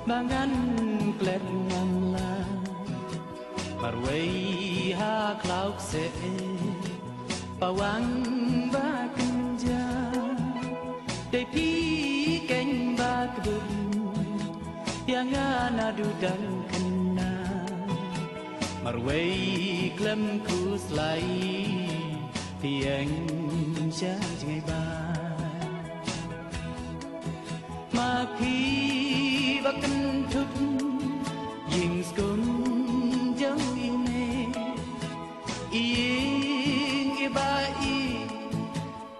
mangan klet ngamla marway ha klauk se pawang ba kenja dai pi keng ba kebun yang anadu dan kena marway klem ku slai tiang cha ngai ba ma khi ba kan thúc ding skun jang ine ing ba i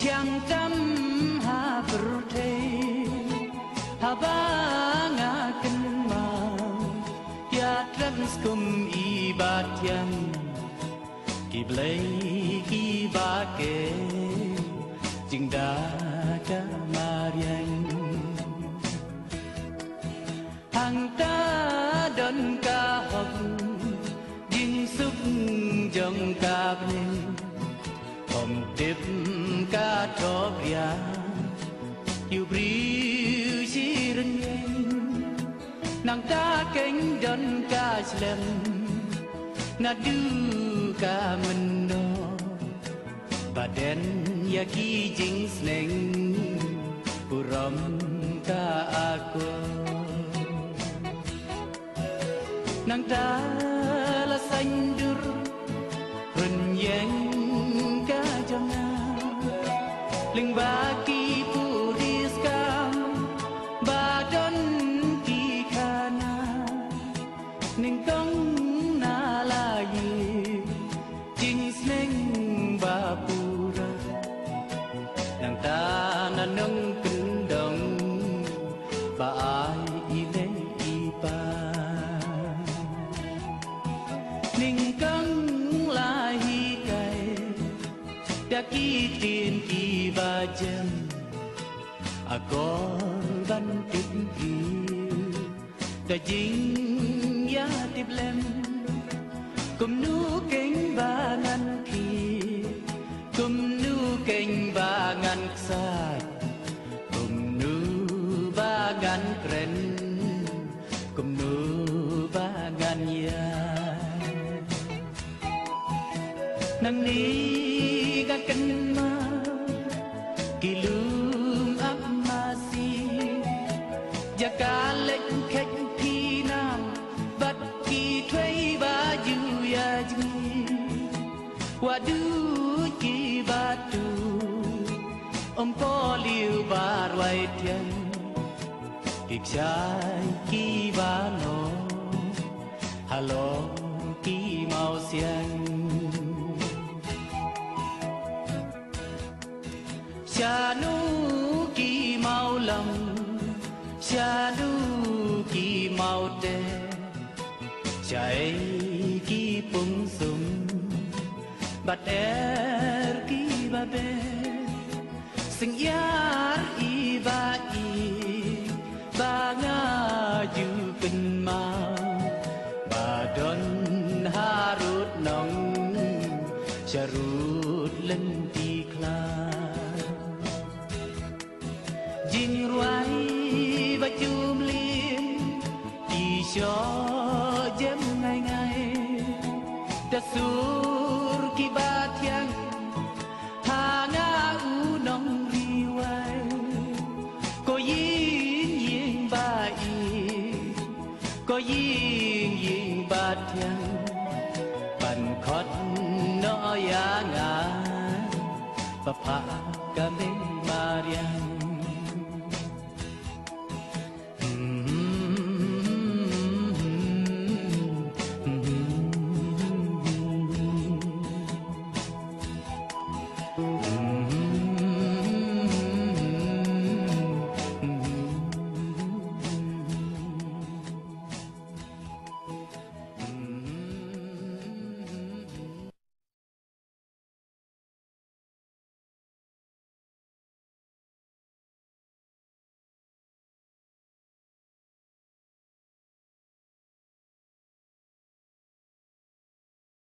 tiang tam ha perte ha ba nga kan ma ya tram skum i ba tiang ki blai ki ba ke jing da ka marian hàng ta đơn ca học dinh sức dòng ca bên hồng tiếp ca cho bia yêu briu chi rừng ngang nàng ta cánh đơn ca slem na du ca mình no bà đen ya ki jing sneng puram ka aku nàng ta là xanh dur rừng yang ca cho na linh ba ki pu diskam ba don ki khana ning kong na la yi jing sneng ba pura nàng ta na nâng kinh đồng ba ai ile i pa ninh căng la hi cày đã ki tiền ki ba jem a gor ban tip ki đã jing ya tip lem kum nu keng ba ngan ki kum nu keng ba ngan sai kum nu ba ngan kren kum nu ba ngan ya nang ni ga kan ma kilum ap masi jaka lek khek pi nam bat ki thwei ba ju ya ji wa du ki ba tu om ko liu ba roi tian kik chai ki ba no hello ki mau xiang cha nu ki mau lam cha nu ki mau te chai ki pung sum bat er ki ba be sing yar i ba nga ju pin ma ba don harut nong charut len ti kla jing ruai ba chum lim đi cho jem ngày ngày đã sur ki ba thiang ha nga u nong ri wai ko yin yin ba i ko yin yin ba thiang ban khot no ya nga ba pha ka me